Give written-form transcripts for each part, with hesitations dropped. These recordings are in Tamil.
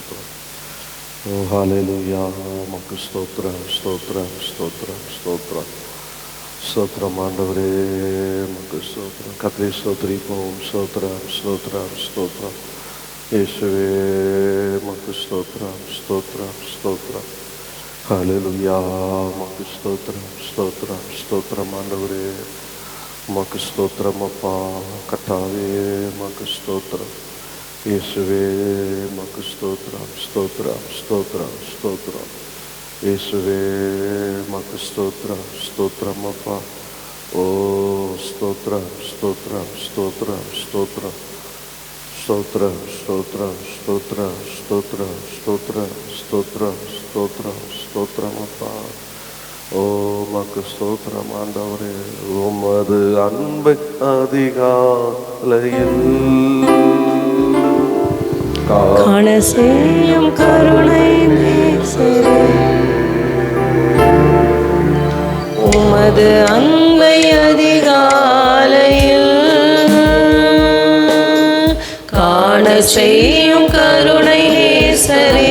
ஸ்தோத்திரம். ஓ ஹalleluya. உமக்கு ஸ்தோத்திரம், ஸ்தோத்திரம், ஸ்தோத்திரம், ஸ்தோத்திரம். ஸ்தோத்திரம் ஆண்டவரே, உமக்கு ஸ்தோத்திரம். கர்த்தரை ஸ்தோத்திரிப்போம். ஸ்தோத்திரம், ஸ்தோத்திரம், ஸ்தோத்திரம். இயேசுவே உமக்கு ஸ்தோத்திரம், ஸ்தோத்திரம், ஸ்தோத்திரம். ஹalleluya. உமக்கு ஸ்தோத்திரம், ஸ்தோத்திரம், ஸ்தோத்திரம் ஆண்டவரே. உமக்கு ஸ்தோத்திரம் அப்பா. கர்த்தாவே உமக்கு ஸ்தோத்திரம். இயேசுவே உமக்கு ஸ்தோத்திரம், ஸ்தோத்திரம், ஸ்தோத்திரம், ஸ்தோத்திரம். இயேசுவே உமக்கு ஸ்தோத்திரம், ஸ்தோத்திரம் அப்பா. ஓ ஸ்தோத்திரம், ஸ்தோத்திரம், ஸ்தோத்திரம், ஸ்தோத்திரம், ஸ்தோத்திரம், ஸ்தோத்திரம், ஸ்தோத்திரம், ஸ்தோத்திரம், ஸ்தோத்திரம், ஸ்தோத்திரம், ஸ்தோத்திரம், ஸ்தோத்திரம் அப்பா. ஓ உமக்கு ஸ்தோத்திரம் ஆண்டவரே. உமது அன்பை அதிகாலையில் காண செய்யும் கருணை நேசரே, உமது அன்பை அதிகாலையில் காண செய்யும் கருணை நேசரே,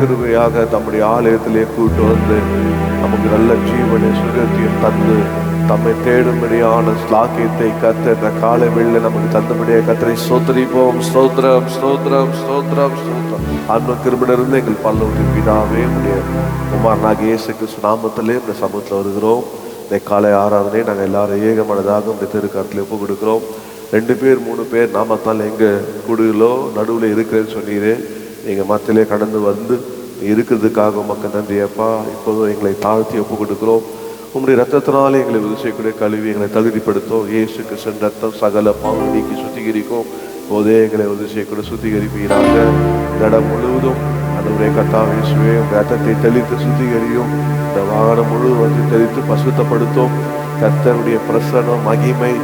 கிருபையாக தம்முடைய ஆலயத்திலே கூட்டு வந்து நமக்கு நல்ல ஜீவனை சுகத்தையும் தந்து தம்மை தேடும்படியான ஸ்லாக்கியத்தை கத்த இந்த காலை வேளையில நமக்கு தந்தபடியாக கத்தரை ஸ்தோத்திரிப்போம். ஸ்தோத்திரம், ஸ்தோத்திரம், ஸ்தோத்திரம், ஸ்தோத்திரம். அன்பு கிருபையிலிருந்து எங்கள் பல்லவத்தின் பிதாவே, உடைய குமாரனாகிய இயேசு கிறிஸ்து நாமத்திலே இந்த சமூகத்தில் வருகிறோம். இந்த காலை ஆராதனை நாங்கள் எல்லாரும் ஏகமனதாக இந்த திருக்கரத்தில் ஒப்பு கொடுக்கிறோம். 2 பேர் 3 பேர் நாமத்தால் எங்கே கூடுதலோ நடுவில் இருக்கிறேன்னு சொன்னீரே, எங்கள் மத்தியிலே கடந்து வந்து இருக்கிறதுக்காக உமக்கு நன்றி அப்பா. இப்போதும் எங்களை தாழ்த்தி ஒப்பு கொடுக்கிறோம். உங்களுடைய ரத்தத்தினாலே எங்களை விவசாயக்கூடிய கல்வி எங்களை தகுதிப்படுத்தும். இயேசு கிறிஸ்துவின் ரத்தம் சகல பாவ நீக்கி சுத்திகரிக்கும். போதே எங்களை விவசாயக்கூட சுத்திகரிப்பீராக. இந்த இடம் முழுவதும் அந்த ஒரே கர்த்தாவே இயேசுவே உங்கள் ரத்தத்தை தெளித்து சுத்திகரியும். இந்த வாகனம் முழுவதும் வந்து தெளித்து பசுத்தப்படுத்தும். கர்த்தருடைய பிரசன்னம் மகிமை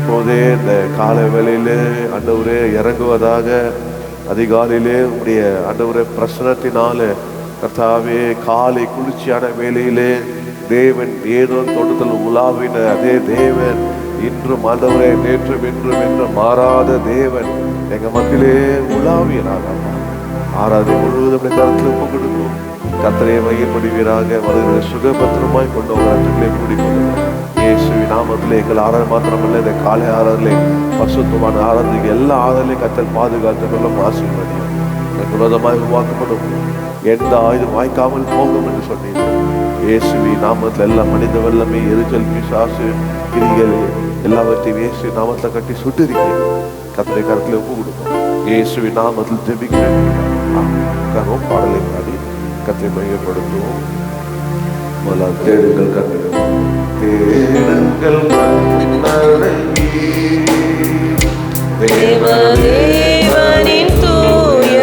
போதே இந்த காலை வேளையிலே ஆண்டவரே இறங்குவதாக. அதிகாலையிலே உடைய ஆண்டவரே பிரசனத்தினால கர்த்தாவே காலை குளிர்ச்சியான வேளையிலே தேவன் ஏதோ தோட்டத்தில் உலாவின அதே தேவன் இன்றும் ஆண்டவரே நேற்றும் இன்றும் என்றும் மாறாத தேவன் எங்க மத்தியிலே உலாவியனாக ஆராதனை முழுவதும் கருத்தில் ஒப்பு கொடுக்கும். கர்த்தரை மையப்படுவீராக. வருகிற சுகபத்திரமாய் கொண்டு வரத்துக்களை கூடிக்கொள்ளும். இயேசுவின் நாமத்திலே எங்கள் ஆராதனை மாத்திரமல்ல, இந்த காலை ஆராதனை பரிசுத்தமான ஆராதனைக்கு எல்லா ஆராதனையும் கர்த்தர் பாதுகாத்துக்கொள்ளும். ஆசீர்வதியும். விரோதமாய் உருவாக்கப்படும் எந்த ஆயுதம் வாய்க்காமல் போகும் என்று சொன்னீர்கள். இயேசுவின் நாமத்தில் எல்லா மனித வல்லமை எரிச்சல் பிசாசு கிரிகள் எல்லாவற்றையும் இயேசு நாமத்தில் கட்டி சுட்டுறீங்க. கர்த்தருடைய கருத்துல ஒப்பு கொடுக்கும். இயேசுவின் நாமத்தில் ஜெபிக்கிறேன். உட்கார்வோம், பாடலை பாடி கர்த்தரை மையப்படுத்துவோம். முதலாவது தேடுங்கள் கர்த்தரை, தேடுங்கள் கர்த்தரை, தேவதேவனின் தூய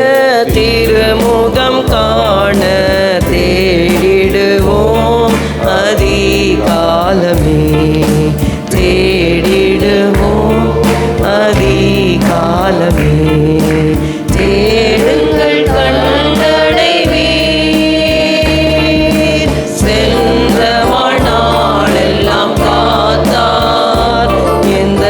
திருமுகம் காண தேடிடுவோம் அதிகாலமே, தேடிடுவோம் அதிகாலமே. தேடுங்கள் கண்டடைவீர், சென்ற வாழ்நாளெல்லாம் காத்தார் எந்த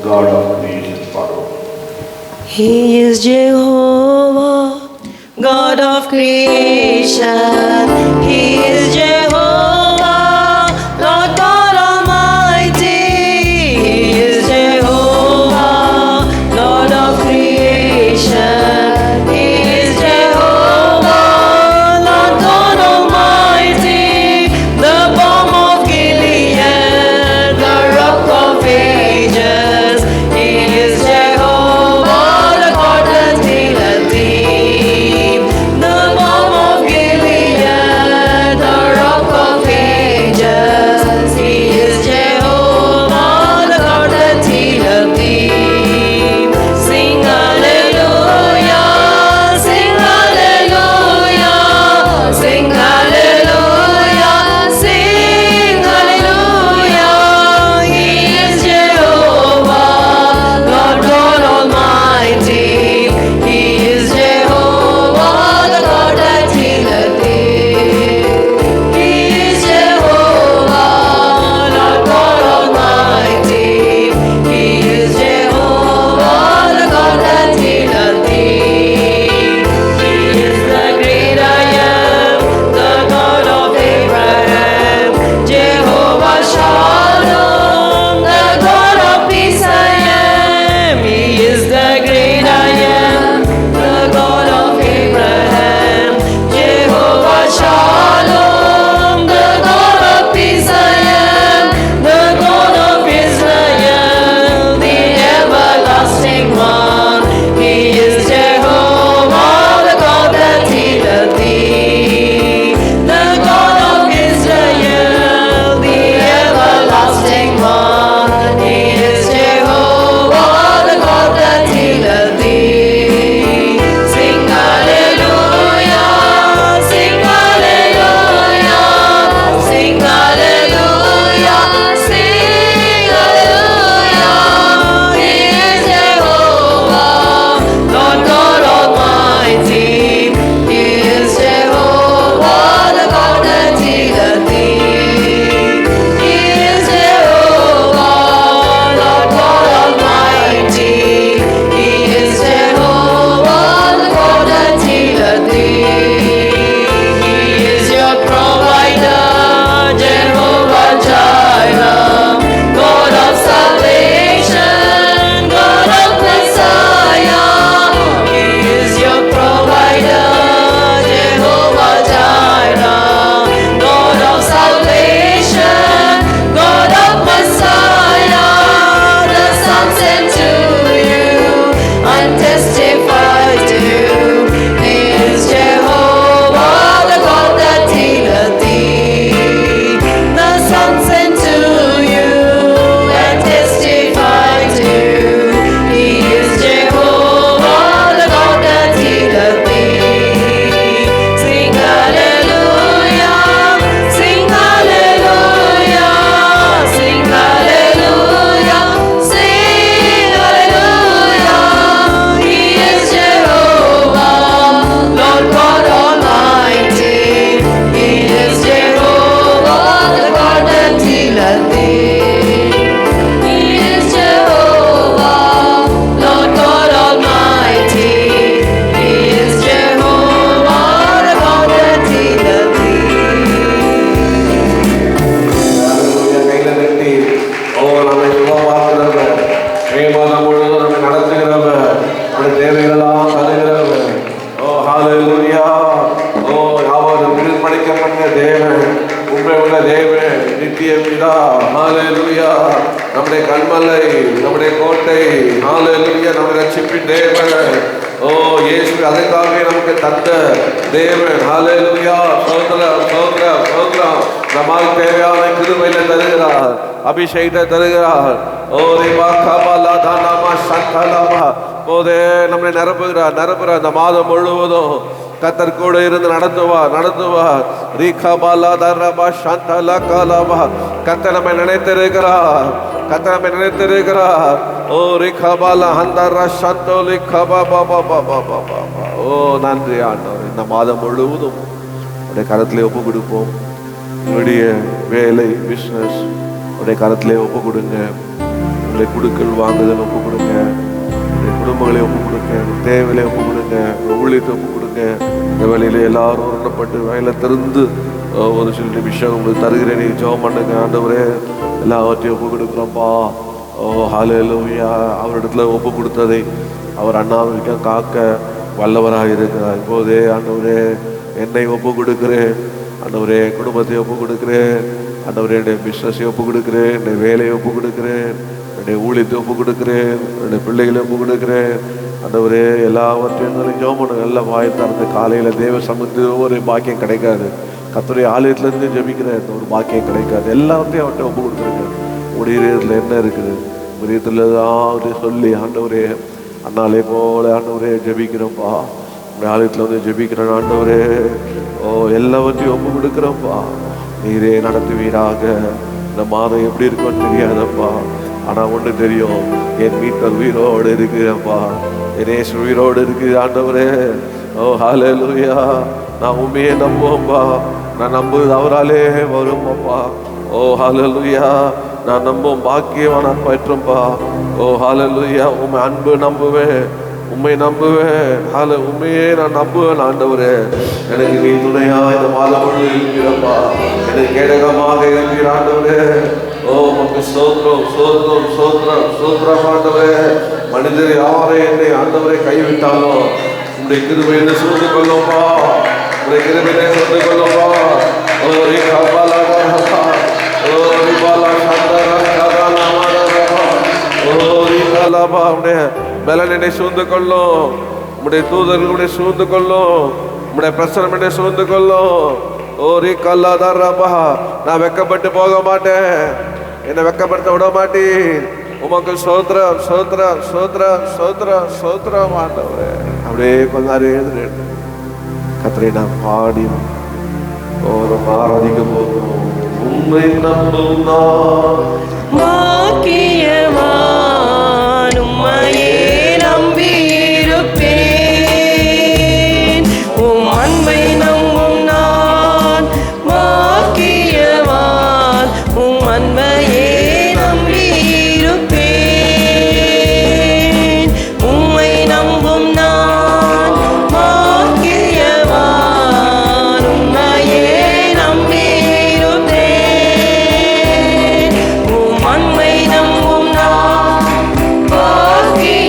God of creation பாடுவோம். He is Jehovah, God of creation. He is Jehovah, Lord God Almighty. He is Jehovah, Lord of creation. He is Jehovah, Lord God Almighty. The balm of Gilead, the rock of ages. He is Jehovah, the God that healeth thee. The balm of Gilead, the rock of ages. He is Jehovah, the God that healeth thee. Sing hallelujah, sing hallelujah, sing hallelujah, sing hallelujah. He is Jehovah, Lord God Almighty. He is Jehovah, the God that healeth thee. He is Jehovah, Lord God Almighty. He is Jehovah, the God that healeth thee. He is the great I am, the God of Abraham. Jehovah Shalom, the God of peace I am. He is the great I am, the God of Abraham. Jehovah Shalom, the God of peace I am, the God of Israel, the everlasting one. He is Jehovah, the God that healeth thee. The God of Israel, the everlasting one. He is Jehovah, the God that healeth thee. Sing hallelujah, sing hallelujah, sing hallelujah, sing hallelujah. He is Jehovah, Lord God Almighty. He is Jehovah, the God that healeth thee. He is Jehovah, Lord God Almighty. He is Jehovah, the God that healeth thee. He is your provider, Jehovah Jireh, God of salvation, God of Messiah. He is your provider, Jehovah Jireh, God of salvation, God of Messiah. The Son sent to you and testified to you. He is Jehovah, the God that healeth thee. The Son sent to you and testified to you. He is Jehovah, the God that healeth thee. Sing hallelujah, sing hallelujah, sing hallelujah, sing hallelujah. He is Jehovah, Lord God Almighty. He is Jehovah, the God that healeth thee. He is Jehovah, Lord God Almighty. He is Jehovah, the God that healeth Hallelujah. கையில தட்டி, நம்மை சுகமாக்குறவர், மேமாதம் முழுவதும் நம்மை நடத்துகிறவர், நம்முடைய தேவைகளெல்லாம் தருகிறவர். ஹalleluya. யாவரும் விடுதலைக்கப்பட்ட தேவன், உண்மை உள்ள தேவன், நித்திய பிதா. ஹalleluya. நம்முடைய கண்மலை, நம்முடைய கோட்டை. ஹalleluya. நம்முடைய ரட்சிப்பின் தேவன். இயேசு அதற்காகவே நமக்கு தந்த தேவன். ஹalleluya. ஸ்தோத்திரம், ஸ்தோத்திரம், ஸ்தோத்திரம். நமக்கு தேவையான கிருபையை தருகிறார், அபிஷேகத்தை தருகிறார். நம்மை நிரப்புகிறார். அந்த மாதம் முழுவதும் கத்தர் கூட இருந்து நடத்துவார். கத்தர் நம்மை நினைத்திருக்கிறார். நன்றி ஆண்டவர். இந்த மாதம் முழுவதும் உடைய கரத்திலே ஒப்பு கொடுப்போம். உன்னுடைய வேலை, பிஸ்னஸ் உடைய கரத்திலே ஒப்பு கொடுங்க. உங்களை குடுக்கல் வாங்குதல் ஒப்பு கொடுங்க, உங்களுடைய குடும்பங்களை ஒப்பு கொடுங்க, தேவையை ஒப்பு கொடுங்க, ஊழியத்தை ஒப்பு கொடுங்க. இந்த வேலையில எல்லாரும் உருண்டப்பட்டு வயல திறந்து ஒரு சில நிமிஷம் உங்களுக்கு தருகிறேன், நீ ஜெபம் பண்ணுங்க. ஆண்டவரே எல்லாவற்றையும் ஒப்பு கொடுக்குறோம்ப்பா. ஹல்லேலூயா. அவரிடத்துல ஒப்பு கொடுத்ததை அவர் அண்ணாவிற்க காக்க வல்லவராக இருக்கிறார். இப்போதே ஆண்டவரே என்னை ஒப்பு கொடுக்கிறேன், ஆண்டவரே குடும்பத்தை ஒப்பு கொடுக்கிறேன், ஆண்டவரே என்னுடைய பிஸ்னஸை ஒப்பு கொடுக்கிறேன், என்னுடைய வேலையை ஒப்பு கொடுக்கிறேன், என்னுடைய ஊழியத்தை ஒப்பு கொடுக்கிறேன், என்னுடைய பிள்ளைகளை ஒப்பு கொடுக்கிறேன். ஆண்டவரே எல்லாவற்றையும் ஜெபம் பண்ணுங்க. நல்ல வாய் திறந்து காலையில் தேவ சமூகத்து ஒரு பாக்கியம் கிடைக்காது. கர்த்தருடைய ஆலயத்திலேருந்து ஜெபிக்கிற ஒரு பாக்கியம் கிடைக்காது. எல்லாத்தையும் அவர்கிட்ட ஒப்பு கொடுக்குறேங்க. உடையத்தில் என்ன இருக்குது உடையத்தில் தான் சொல்லி ஆண்டவரே அண்ணாலே போல ஆண்டவரே ஜெபிக்கிறோம்ப்பா. உடைய ஆலயத்தில் வந்து ஜெபிக்கிறேன் ஆண்டவரே. எல்லாவற்றையும் ஒப்பு கொடுக்குறோம்ப்பா. நீரே நடத்துவீராக. இந்த மாதம் எப்படி இருக்குன்னு தெரியாதப்பா, ஆனால் ஒன்று தெரியும், என் மீட்பர் உயிரோடு இருக்குதுப்பா, என் இயேசு உயிரோடு இருக்குது ஆண்டவரே. ஹல்லேலூயா. நான் உண்மையே நம்புவோம்ப்பா. நான் நம்புவது அவராலே வரும்ப்பா. ஹல்லேலூயா. நான் நம்பும் பாக்கியவான பெற்றோம்ப்பா. ஹல்லேலூயா. உண்மை அன்பு நம்புவேன், உண்மை நம்புவேன். உண்மையே நான் நம்புவேன் ஆண்டவரே. எனக்கு நீ துணையா இந்த மாதம் முழுவதும் இருக்கிறப்பா. எனக்கு கேடகமாக இருக்கிற ஆண்டவரே. உமக்கு ஸ்தோத்திரம் ஸ்தோத்திரம் ஸ்தோத்திரம் ஸ்தோத்திரம் ஆண்டவரே. மனிதர் யாரை என்னை ஆண்டவரை கைவிட்டாலும் உங்களுடைய கிருபையை சூழ்ந்து கொள்ளும்பா. உங்களுடைய கிருபையை சூழ்ந்து கொள்ளும்பா. பலனை சூழ்ந்து கொள்ளும். உடைய தூதர்களுடைய சூழ்ந்து கொள்ளும். உடைய பிரசனத்தை சூழ்ந்து கொள்ளும். நான் வெக்கப்பட்டு போக மாட்டேன், என்னை வெக்கப்படுத்த விட மாட்டேன். உமக்கு சோத்திரம் சோத்திரம் சோத்திரம் சோத்திரம் சோத்திரம் ஆண்டவரே. அப்படியே கொஞ்சம் எழுதுற கர்த்தரை நான் பாடி ஒரு ஆராதிக்க போகிறோம். உம்மை நம்பும் நான் பாக்கியவான், உம்மையே நம்பியிருப்பேன். உம் அன்பை நம்பும் நான் பாக்கியவான், உம் அன்பையே நம்பியிருப்பேன். உம்மை நம்பும் நான் பாக்கியவான், உம்மையே நம்பியிருப்பேன். உம் அன்பை நம்பும் நான் பாக்கியவான்.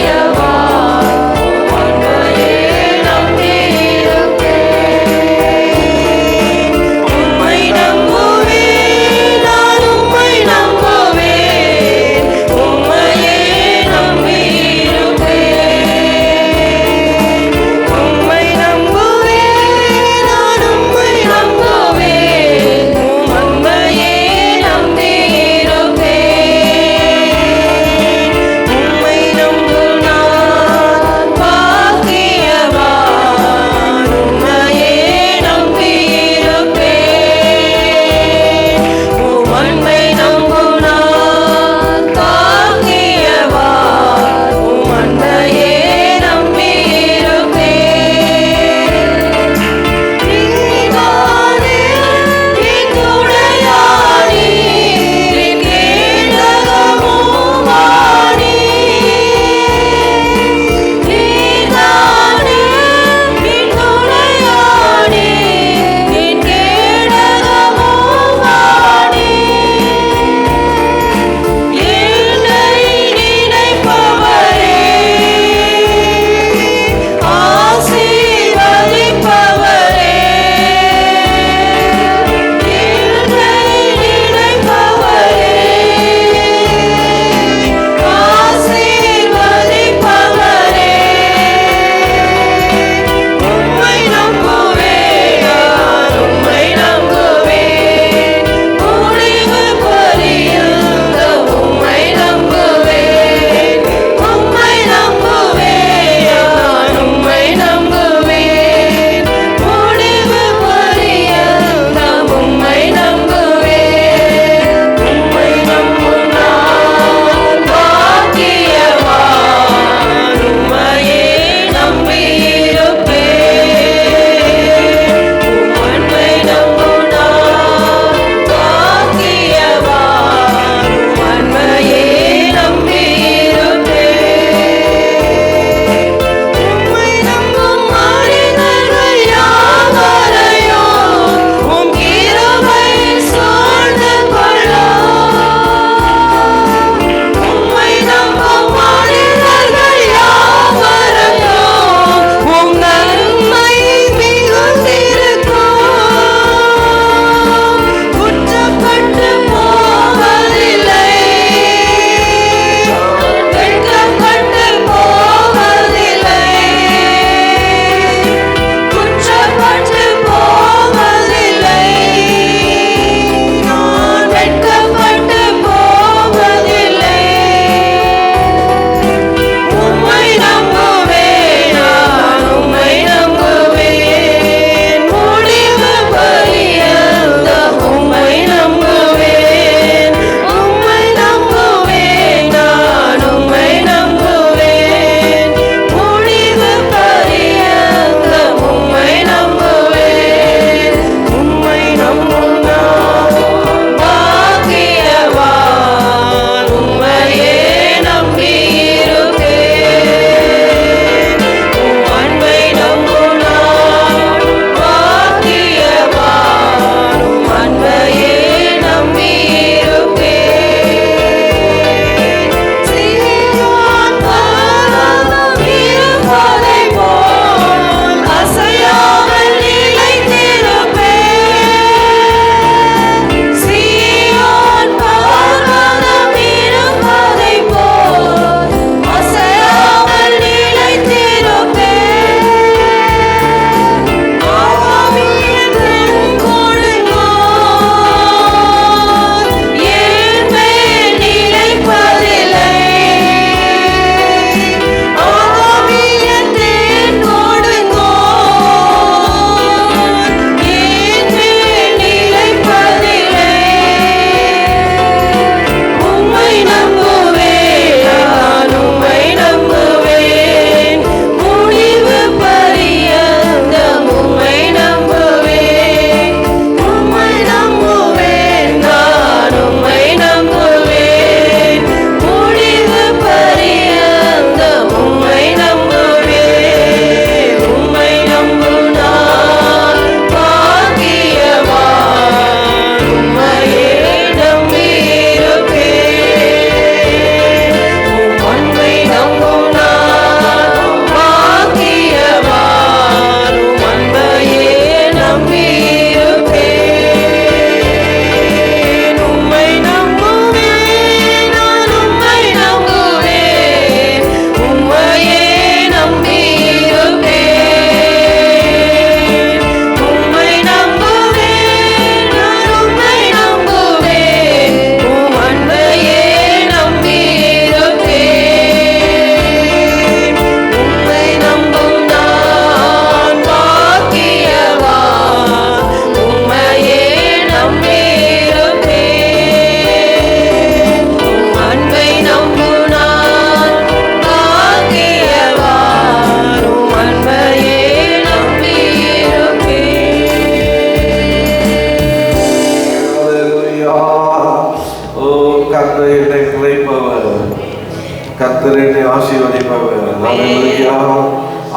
கர்த்தரை ஆசீர்வதிப்பவர். ஹalleluya.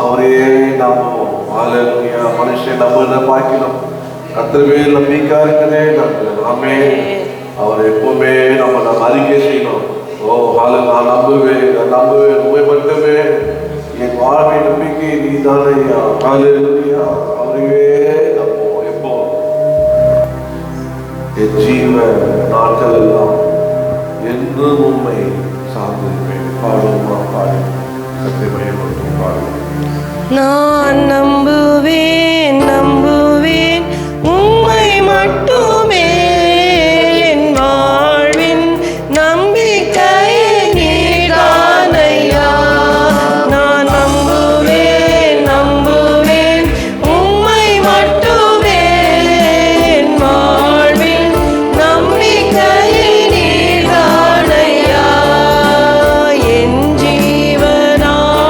அவரையே நம்புவோம். ஹalleluya. மனுஷன் நம்புறத பார்க்கலாம், கர்த்தர் மேல் நம்பிக்கை இருக்கதே நம்புகிறேன். ஆமென். அவர் எப்பவுமே நம்ம அறிக்கை செய்யணும். ஓ ஹalleluya, நான் நம்புவேன் உண்மை மட்டுமே என் வாழ்வை நம்பிக்கை நீ தானையா. ஹalleluya. அவரையே நம்புவோம். எப்போ என் ஜீவ நாட்கள் எல்லாம் என்றும் உண்மை சார்ந்திருப்பேன். பாடுமா பாடு கத்தை பயன்படுத்தும் பாடு. நான் நம்புவேன் நம்புவேன் உம்மை மட்டுமே, என் வாழ்வின் நம்பிக்கை நீதானையா. நான் நம்புவேன் நம்புவேன் உம்மை மட்டுமே, என் வாழ்வின் நம்பிக்கை நீதானையா. என் ஜீவ நாட்களெல்லாம்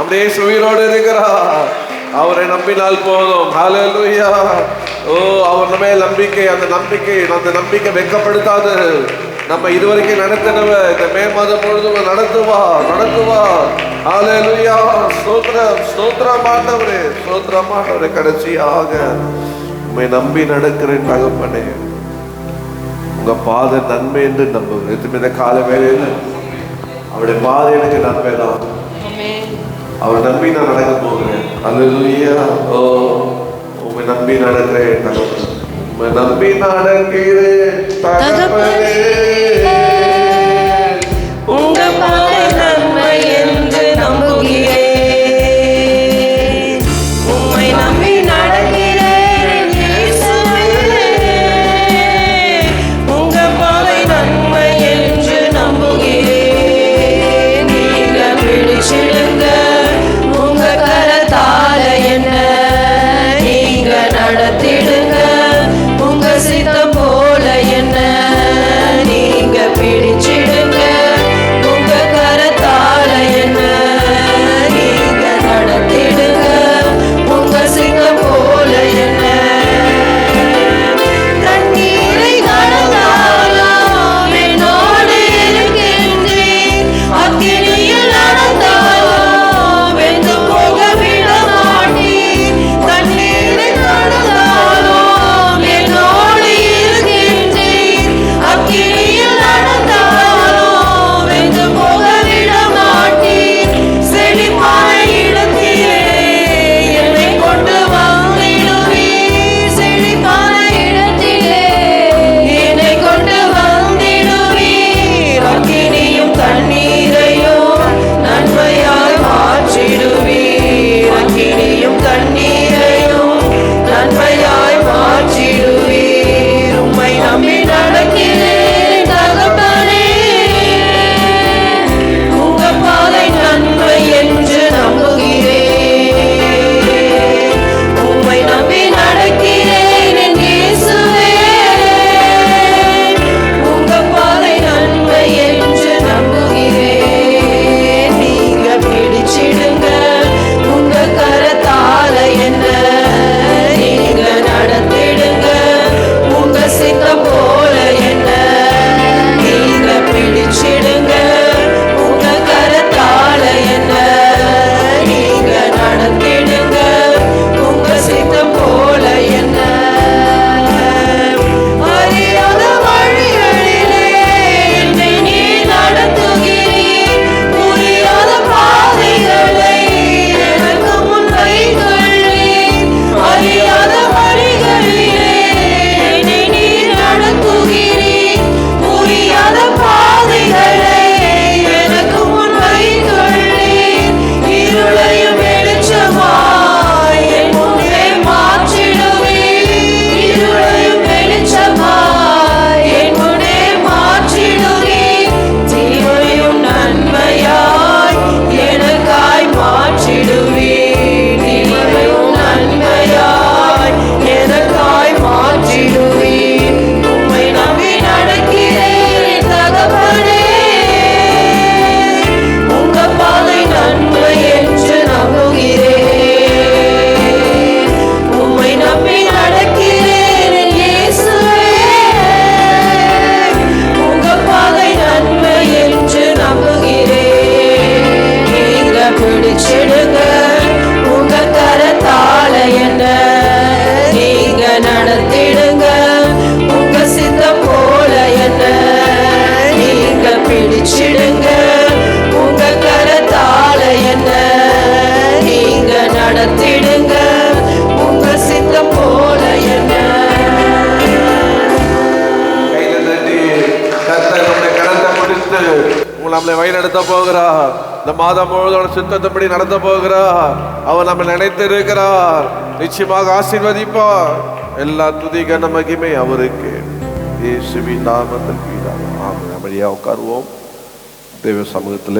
நம்முடைய இயேசு உயிரோடு இருக்கிறார். அவரை நம்பினால் போதும். ஹல்லேலூயா. ஓ, அவர் மேல் நம்பிக்கை, அந்த நம்பிக்கை வெட்கப்படுத்தாது. நம்ம இதுவரைக்கும் நடத்தினவ இந்த மே மாதம் முழுதும் நடத்துவார். ஹல்லேலூயா. ஸ்தோத்திரம் ஆண்டவரே, ஸ்தோத்திரம் ஆண்டவரே. கடைசியாக உம்மை நம்பி நடக்கிறேன் தகப்பனே, உங்க பாதை நன்மை என்று நம்புகிறேன். இந்த கால வேலையில் அவருடைய பாதை எனக்கு நன்மை தான். அவர் நம்பி நான் நடக்க போகிறேன். அல்லேலூயா. ஓ, உம்மை நம்பி நடக்கிறேன் தகப்பனே, உம்மை நம்பி நடக்கிறேன் தகப்பனே. உங்க பாதை நன்மை என்று நம்புகிறேன். உம்மை நம்பி நடக்கிறேன் இயேசுவே. உங்க பாதை நன்மை என்று நம்புகிறேன். நீங்க பிடிச்சிடுங்க உங்க கரத்தால என்ன, நீங்க நடத்திடுங்க உங்க சித்தம் போல என்ன. நீங்க பிடிச்சிடுங்க உங்க கரத்தால என்ன, நீங்க நடத்திடுங்க உங்க சித்தம் போல என்ன. தண்ணீரை கடந்தாலும் என்னோடு இருக்கின்றேன், அக்கினியில் நடந்தாலும் வெந்து போக விட மாட்டேன். தண்ணீரை கடந்தாலும் என்னோடு இருக்கின்றேன், அக்கினியில் நடந்தாலும் வெந்து போக விட மாட்டேன். செழிப்பான இடத்திலே என்னை கொண்டு வந்திடுவீர். செழிப்பான இடத்திலே என்னை கொண்டு வந்திடுவீர். அக்கினியும் தண்ணீரையும் நன்மையாய் மாற்றிடுவீர். அக்கினியும் தண்ணீரையும் நன்மையாய் மாற்றிடுவீர். உம்மை நம்பி நடக்கிறேன் தகப்பனே, உங்க பாதை நன்மை என்று நம்புகிறேன். உம்மை நம்பி நடக்கிறேன் என் இயேசுவே. உங்க பாதை நன்மை என்று நம்புகிறேன். நீங்க பிடிச்சிடுங்க உங்க கரத்தால என்ன, நீங்க நடத்திடுங்க உங்க சித்தம் போல என்ன. நீங்க பிடிச்சிடுங்க உங்க கரத்தால என்ன, நீங்க நடத்திடுங்க உங்க சித்தம் போல என்ன. அறியாத வழிகளிலே என்னை நீ நடத்துகிறீர். புரியாத பாதைகளை எனக்கு முன் வைத்துள்ளீர். அறியாத வழிகளிலே என்னை நீ நடத்துகிறீர். புரியாத பாதைகளை எனக்கு முன் வைத்துள்ளீர். இருளையும் வெளிச்சமாய் என் முன்னே மாற்றிடுவீர். இருளையும் வெளிச்சமாய் என் முன்னே மாற்றிடுவீர். தீமையும் நன்மையாய் எனக்காய் மாற்றிடுவீர். தீமையும் நன்மையாய் எனக்காய் மாற்றிடுவீர். உம்மை நம்பி நடக்கிறேன் தகப்பனே, உங்க பாதை நன்மை என்று நம்புகிறேன். உம்மை நம்பி நடக்கிறேன் என் இயேசுவே. உங்க பாதை நன்மை என்று நம்புகிறேன். நீங்க பிடிச்சிடுங்க உங்க கரத்தால என்ன, நீங்க நடத்திடுங்க உங்க சித்தம் போல என்ன. நீங்க பிடிச்சிடுங்க உங்க கரத்தால என்ன, நீங்க நடத்திடுங்க உங்க சித்தம் போல என்ன. கையில தட்டி கர்த்தர் நம்முடைய கரத்தை பிடித்து நம்மளை வழி நடத்த போகிறார். இந்த மாதம் முழுவதோட சித்தத்தின்படி நடத்த போகிறார். அவர் நம்மை நினைத்திருக்கிறார். நிச்சயமாக ஆசீர்வதிப்பார். எல்லா துதி கன மகிமை அவருக்கு. இயேசுவின் நாமத்தில் பிதாவே. ஆமென். அமைதியா உட்காருவோம் தேவ சமூகத்திலே.